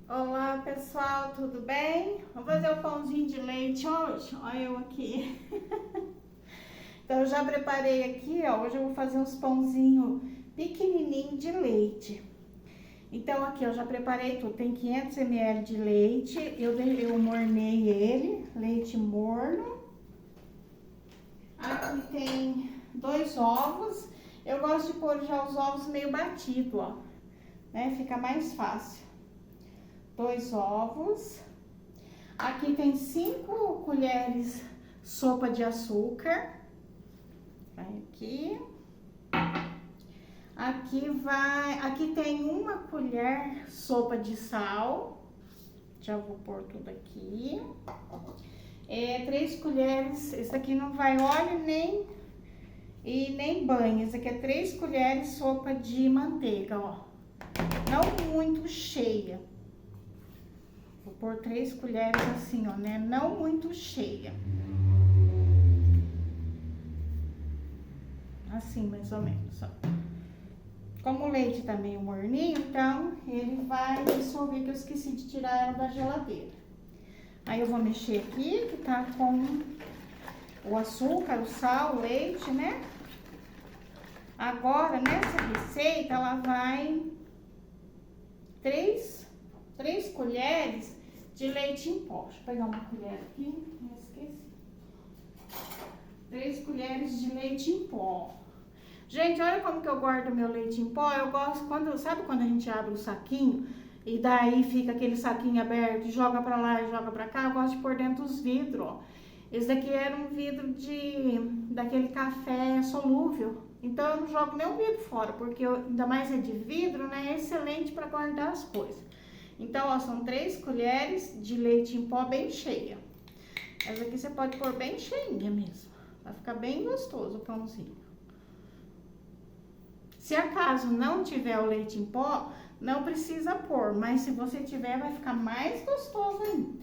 Olá pessoal, tudo bem? Vamos fazer o pãozinho de leite hoje? Olha eu aqui. Então eu já preparei aqui, ó. Hoje eu vou fazer uns pãozinhos pequenininhos de leite. Então aqui eu já preparei tudo. Tem 500 ml de leite. Eu mornei ele, leite morno. Aqui tem 2 ovos. Eu gosto de pôr já os ovos meio batido, ó, né? Fica mais fácil. 2 ovos. Aqui tem 5 colheres sopa de açúcar. Vai aqui. Aqui tem 1 colher sopa de sal. Já vou pôr tudo aqui. 3 colheres, esse aqui não vai óleo nem banho. Esse aqui é 3 colheres sopa de manteiga, ó. Não muito cheia. Vou pôr 3 colheres assim, ó, né? Não muito cheia. Assim, mais ou menos, ó. Como o leite tá meio morninho, então ele vai dissolver, que eu esqueci de tirar ela da geladeira. Aí eu vou mexer aqui, que tá com o açúcar, o sal, o leite, né? Agora, nessa receita, ela vai 3 colheres de leite em pó. Deixa eu pegar uma colher aqui, não esqueci. 3 colheres de leite em pó. Gente, olha como que eu guardo meu leite em pó. Eu gosto, sabe quando a gente abre o saquinho e daí fica aquele saquinho aberto e joga pra lá e joga pra cá? Eu gosto de pôr dentro dos vidros, ó. Esse daqui era um vidro daquele café solúvel. Então eu não jogo nem o vidro fora, porque ainda mais é de vidro, né? É excelente para guardar as coisas. Então, ó, são 3 colheres de leite em pó bem cheia. Essa aqui você pode pôr bem cheinha mesmo. Vai ficar bem gostoso o pãozinho. Se acaso não tiver o leite em pó, não precisa pôr. Mas se você tiver, vai ficar mais gostoso ainda.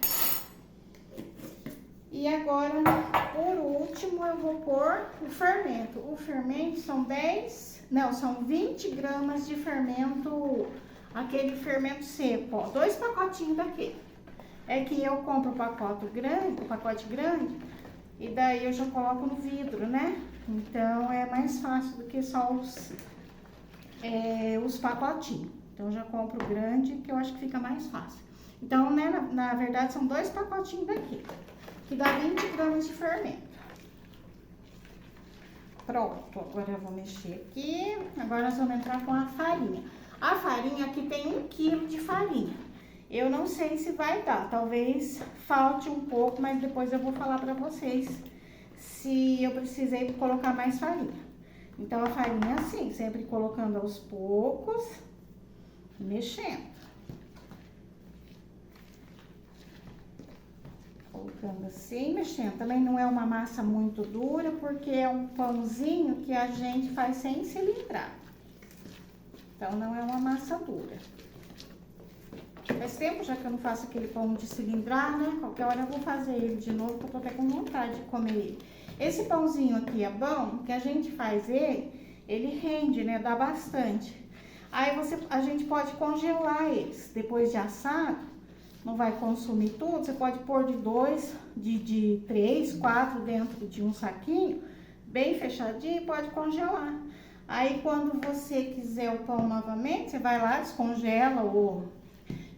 E agora, por último, eu vou pôr o fermento. O fermento são 20 gramas de fermento, aquele fermento seco, ó. 2 pacotinhos daquele. É que eu compro o pacote grande, e daí eu já coloco no vidro, né? Então, é mais fácil do que só os pacotinhos. Então, eu já compro grande, que eu acho que fica mais fácil. Então, né, na verdade, são 2 pacotinhos daquele, que dá 20 gramas de fermento. Pronto, agora eu vou mexer aqui. Agora nós vamos entrar com a farinha. A farinha, aqui tem 1 quilo de farinha. Eu não sei se vai dar, talvez falte um pouco, mas depois eu vou falar pra vocês se eu precisei colocar mais farinha. Então, a farinha assim, sempre colocando aos poucos e mexendo. Colocando assim, mexendo. Também não é uma massa muito dura, porque é um pãozinho que a gente faz sem cilindrar. Então, não é uma massa dura. Faz tempo já que eu não faço aquele pão de cilindrar, né? Qualquer hora eu vou fazer ele de novo, porque eu tô até com vontade de comer ele. Esse pãozinho aqui é bom, que a gente faz ele rende, né? Dá bastante. Aí a gente pode congelar eles. Depois de assado, não vai consumir tudo, você pode pôr de 3, 4 dentro de um saquinho, bem fechadinho, e pode congelar. Aí, quando você quiser o pão novamente, você vai lá, descongela, ou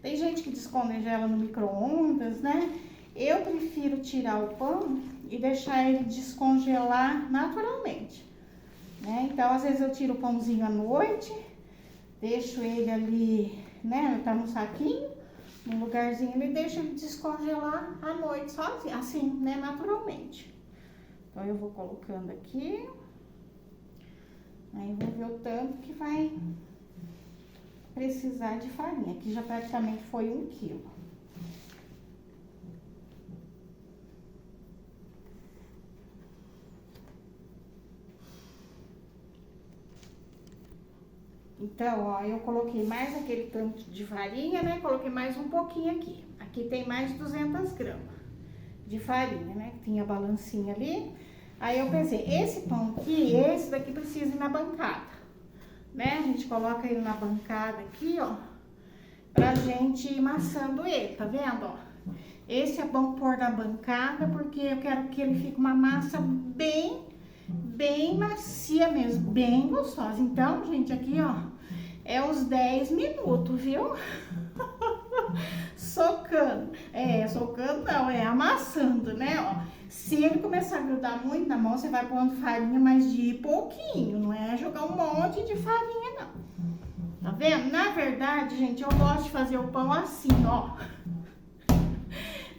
tem gente que descongela no micro-ondas, né? Eu prefiro tirar o pão e deixar ele descongelar naturalmente, né? Então, às vezes eu tiro o pãozinho à noite, deixo ele ali, né? Tá no saquinho, num lugarzinho, e deixo ele descongelar à noite, sozinho, assim, né? Naturalmente. Então, eu vou colocando aqui. Aí, vou ver o tanto que vai precisar de farinha. Aqui já praticamente foi 1 quilo. Então, ó, eu coloquei mais aquele tanto de farinha, né? Coloquei mais um pouquinho aqui. Aqui tem mais 200 gramas de farinha, né? Tinha a balancinha ali. Aí eu pensei, esse pão aqui, esse daqui precisa ir na bancada, né? A gente coloca ele na bancada aqui, ó. pra gente ir amassando ele, tá vendo, ó? Esse é bom pôr na bancada, porque eu quero que ele fique uma massa bem macia mesmo, bem gostosa. Então, gente, aqui, ó, é uns 10 minutos, viu? Socando. Socando não, é amassando, né, ó. Se ele começar a grudar muito na mão, você vai pondo farinha, mas de pouquinho, não é jogar um monte de farinha, não. Tá vendo? Na verdade, gente, eu gosto de fazer o pão assim, ó.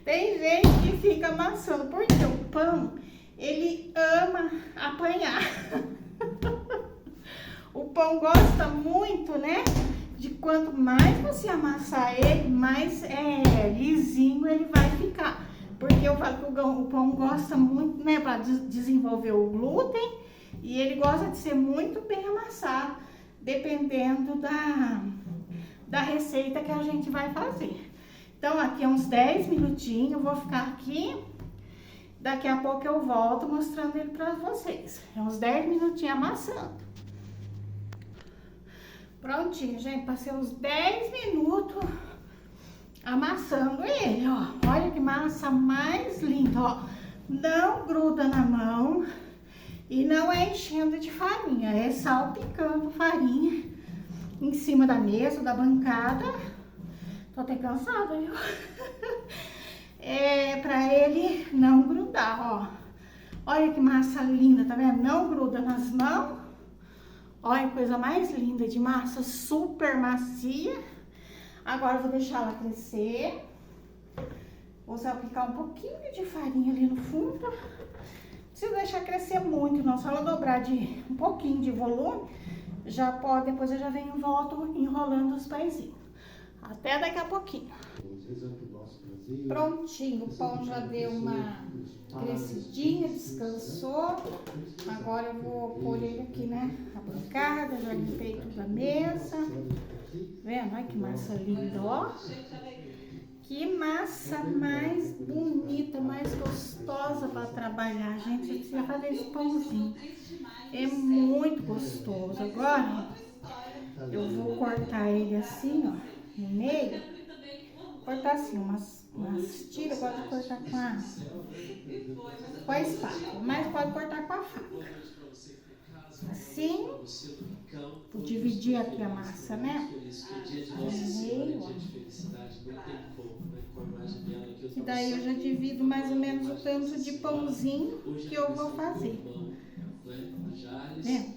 Tem gente que fica amassando, porque o pão, ele ama apanhar. O pão gosta muito, né? De quanto mais você amassar ele, mais lisinho ele vai ficar. Porque eu falo que o pão gosta muito, né? Para desenvolver o glúten. E ele gosta de ser muito bem amassado, dependendo da receita que a gente vai fazer. Então, aqui é uns 10 minutinhos, eu vou ficar aqui. Daqui a pouco eu volto mostrando ele pra vocês. É uns 10 minutinhos amassando. Prontinho, gente. Passei uns 10 minutos amassando ele, ó. Olha que massa mais linda, ó. Não gruda na mão e não é enchendo de farinha. É salpicando farinha em cima da mesa, da bancada. Tô até cansada, viu? Pra ele não grudar, ó. Olha que massa linda, tá vendo? Não gruda nas mãos. Olha que coisa mais linda de massa, super macia. Agora eu vou deixar ela crescer. Vou salpicar um pouquinho de farinha ali no fundo. Não precisa deixar crescer muito, não. Só ela dobrar de um pouquinho de volume, já pode, depois eu já venho e volto enrolando os pãezinhos. Até daqui a pouquinho. Prontinho, o pão já deu uma crescidinha, descansou. Agora eu vou pôr ele aqui, né, na bancada, já limpei tudo a mesa. Vendo? Olha que massa linda, ó. Que massa mais bonita, mais gostosa para trabalhar, gente. Você precisa fazer esse pãozinho. É muito gostoso. Agora, eu vou cortar ele assim, ó. No meio, cortar assim, umas tiras, pode cortar com a espátula, mas pode cortar com a faca. Assim, vou dividir aqui a massa, né? No meio, ó. E daí eu já divido mais ou menos o tanto de pãozinho que eu vou fazer. Vendo?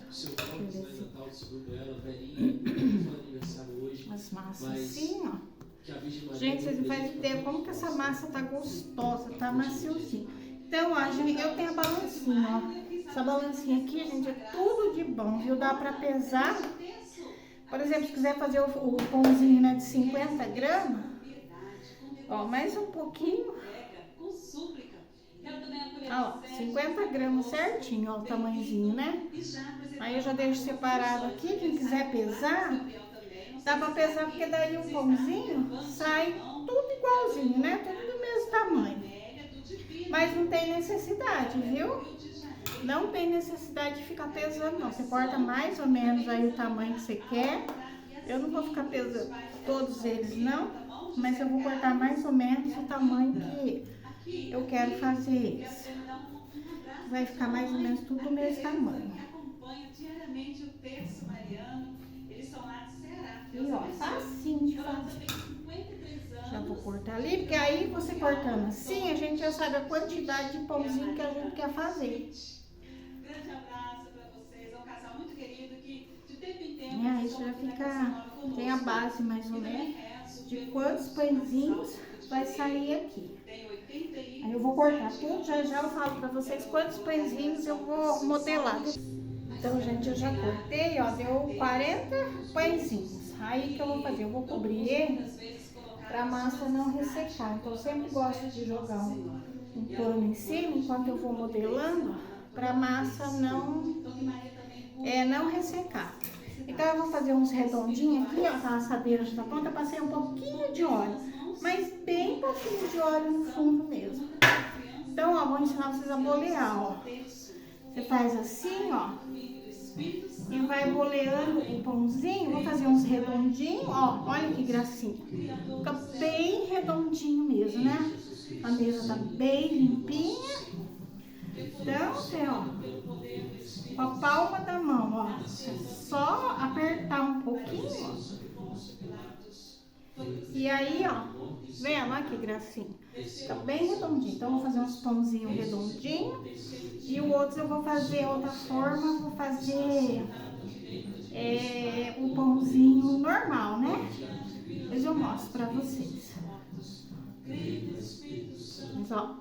As massas assim, ó. Gente, vocês não fazem ideia como que essa massa tá gostosa, tá maciozinha. Então, ó, gente, eu tenho a balancinha, ó. Essa balancinha aqui, gente, é tudo de bom, viu? Dá pra pesar. Por exemplo, se quiser fazer o pãozinho, né, de 50 gramas, ó, mais um pouquinho. Ó, 50 gramas certinho, ó, o tamanhozinho, né? Aí eu já deixo separado aqui, quem quiser pesar, dá pra pesar, porque daí o pãozinho sai tudo igualzinho, né? Tudo do mesmo tamanho. Mas não tem necessidade, viu? Não tem necessidade de ficar pesando, não. Você corta mais ou menos aí o tamanho que você quer. Eu não vou ficar pesando todos eles, não. Mas eu vou cortar mais ou menos o tamanho que eu quero fazer eles. Vai ficar mais ou menos tudo do mesmo tamanho. E ó, facinho de fazer. Já vou cortar ali, porque aí você cortando assim, a gente já sabe a quantidade de pãozinho que a gente quer fazer. Grande abraço pra vocês, é um casal muito querido que de tempo em tempo... E aí já fica, tem a base mais ou menos de quantos pãezinhos vai sair aqui. Aí eu vou cortar tudo, já eu falo pra vocês quantos pãezinhos eu vou modelar. Então, gente, eu já cortei, ó, deu 40 pãezinhos. Aí o que eu vou fazer? Eu vou cobrir ele pra massa não ressecar. Então, eu sempre gosto de jogar um pano em cima enquanto eu vou modelando, pra massa não ressecar. Então, eu vou fazer uns redondinhos aqui, ó, a assadeira já tá pronta. Eu passei um pouquinho de óleo, mas bem pouquinho de óleo no fundo mesmo. Então, ó, vou ensinar vocês a bolear, ó. Você faz assim, ó. e vai boleando o pãozinho. Vou fazer uns redondinhos, ó, olha que gracinha. Fica bem redondinho mesmo, né? A mesa tá bem limpinha. Então, ó, com a palma da mão, ó, é só apertar um pouquinho, ó. E aí, ó, vendo? Olha que gracinha. Tá bem redondinho. Então, eu vou fazer uns pãozinhos redondinhos. E o outro eu vou fazer outra forma, vou fazer um pãozinho normal, né? Depois eu mostro pra vocês. Mas, ó,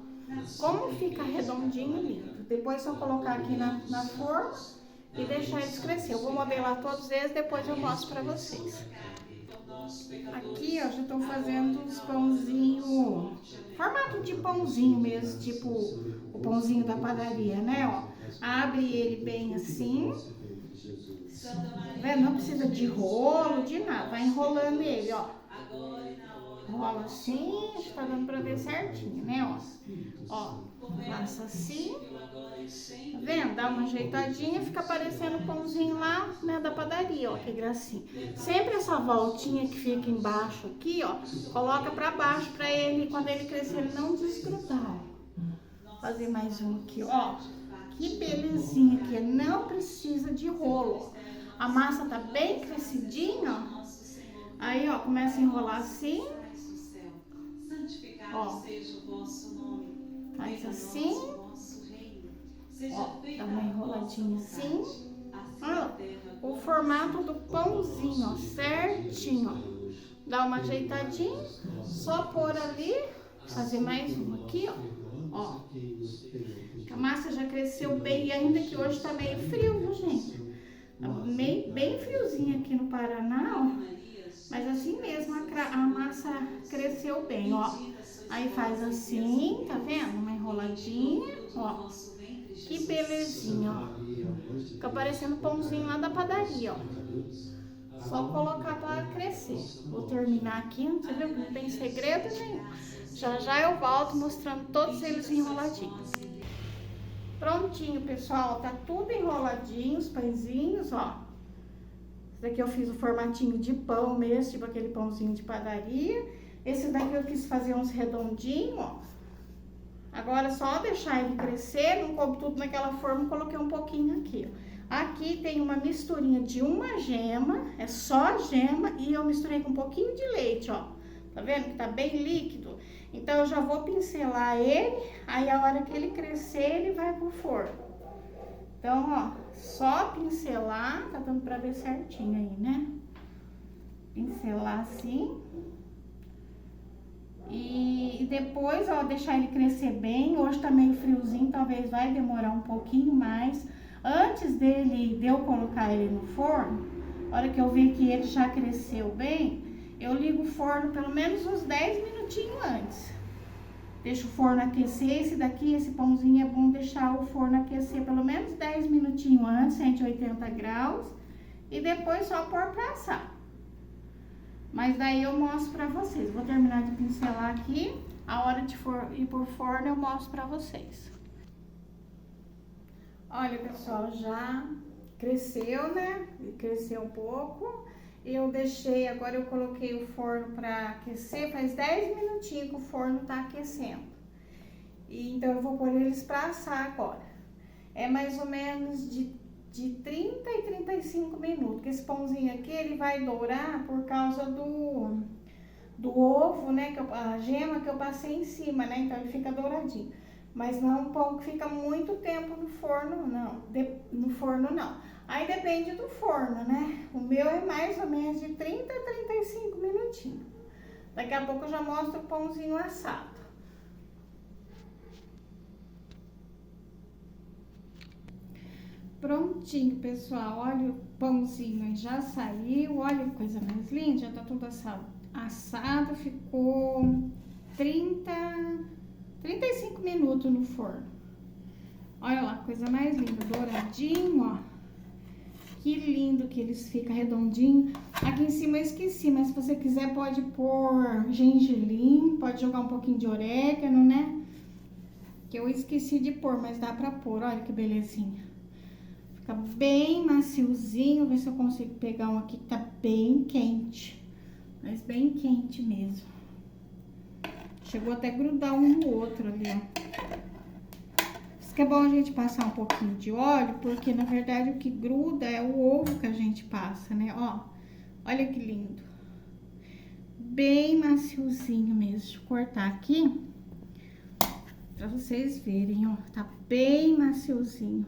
como fica redondinho e lindo. Depois eu colocar aqui na forma e deixar eles crescer. Eu vou modelar todos eles, depois eu mostro pra vocês. Aqui, ó, já tô fazendo uns pãozinhos, formato de pãozinho mesmo, tipo o pãozinho da padaria, né, ó. Abre ele bem assim, tá vendo? Não precisa de rolo, de nada, vai enrolando ele, ó. Rola assim, acho que tá dando pra ver certinho, né, ó. Passa assim, tá vendo? Dá uma ajeitadinha, fica parecendo o pãozinho lá, né, da padaria, ó, que gracinha. Sempre essa voltinha que fica embaixo aqui, ó, coloca pra baixo pra ele, quando ele crescer, ele não desgrudar. Vou fazer mais um aqui, ó. Que belezinha aqui, não precisa de rolo. A massa tá bem crescidinha, ó. Aí, ó, começa a enrolar assim. Ó, faz assim, ó, dá uma enroladinha assim, ó, o formato do pãozinho, ó, certinho, ó, dá uma ajeitadinha, só pôr ali, fazer mais um aqui, ó, a massa já cresceu bem, ainda que hoje tá meio frio, viu, gente? Tá bem friozinho aqui no Paraná, ó. Mas assim mesmo a massa cresceu bem, ó. Aí faz assim, tá vendo? Uma enroladinha, ó. Que belezinha, ó. Fica parecendo pãozinho lá da padaria, ó. Só colocar pra crescer. Vou terminar aqui, você viu que não tem segredo nenhum. Já já eu volto mostrando todos eles enroladinhos. Prontinho, pessoal. Tá tudo enroladinho, os pãezinhos, ó. Esse daqui eu fiz o formatinho de pão mesmo, tipo aquele pãozinho de padaria. Esse daqui eu quis fazer uns redondinhos, ó. Agora é só deixar ele crescer, não coube tudo naquela forma, coloquei um pouquinho aqui, ó. Aqui tem uma misturinha de uma gema, é só gema, e eu misturei com um pouquinho de leite, ó. Tá vendo que tá bem líquido? Então eu já vou pincelar ele, aí a hora que ele crescer, ele vai pro forno. Então, ó, só pincelar, tá dando pra ver certinho aí, né? Pincelar assim. E depois, ó, deixar ele crescer bem. Hoje tá meio friozinho, talvez vai demorar um pouquinho mais. Antes de eu colocar ele no forno, a hora que eu ver que ele já cresceu bem, eu ligo o forno pelo menos uns 10 minutinhos antes. Deixa o forno aquecer, esse pãozinho é bom deixar o forno aquecer pelo menos 10 minutinhos antes, 180 graus. E depois só pôr pra assar. Mas daí eu mostro pra vocês. Vou terminar de pincelar aqui. A hora de ir pro forno eu mostro pra vocês. Olha, pessoal, já cresceu, né? Cresceu um pouco. Eu deixei, agora eu coloquei o forno pra aquecer, faz 10 minutinhos que o forno tá aquecendo. E então eu vou pôr eles pra assar agora. É mais ou menos de 30 e 35 minutos, porque esse pãozinho aqui, ele vai dourar por causa do ovo, né, a gema que eu passei em cima, né, então ele fica douradinho. Mas não é um pão que fica muito tempo no forno, não. Aí depende do forno, né? O meu é mais ou menos de 30 a 35 minutinhos. Daqui a pouco eu já mostro o pãozinho assado. Prontinho, pessoal. Olha o pãozinho aí, já saiu. Olha que coisa mais linda, já tá tudo assado. Ficou 35 minutos no forno. Olha lá, coisa mais linda, douradinho, ó. Que lindo que eles ficam redondinho. Aqui em cima eu esqueci, mas se você quiser pode pôr gengelim, pode jogar um pouquinho de orégano, né? Que eu esqueci de pôr, mas dá pra pôr, olha que belezinha. Fica bem maciozinho. Vê se eu consigo pegar um aqui que tá bem quente. Mas bem quente mesmo. Chegou até a grudar um no outro ali, ó. Isso que é bom a gente passar um pouquinho de óleo, porque na verdade o que gruda é o ovo que a gente passa, né? Ó, olha que lindo. Bem maciozinho mesmo. Deixa eu cortar aqui pra vocês verem, ó. Tá bem maciozinho.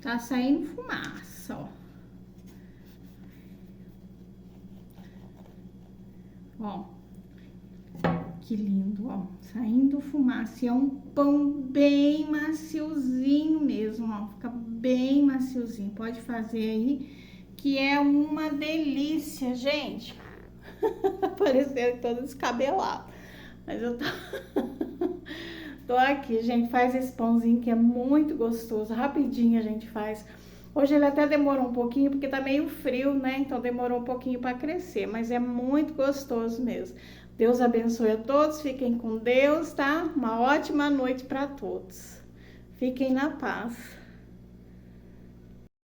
Tá saindo fumaça, ó. Ó, que lindo, ó. Saindo fumaça. E é um pão bem maciozinho mesmo, ó. Fica bem maciozinho. Pode fazer aí, que é uma delícia, gente. Parecendo todo descabelado. Mas eu tô aqui, gente. Faz esse pãozinho que é muito gostoso. Rapidinho a gente faz. Hoje ele até demorou um pouquinho, porque tá meio frio, né? Então demorou um pouquinho para crescer, mas é muito gostoso mesmo. Deus abençoe a todos, fiquem com Deus, tá? Uma ótima noite para todos. Fiquem na paz.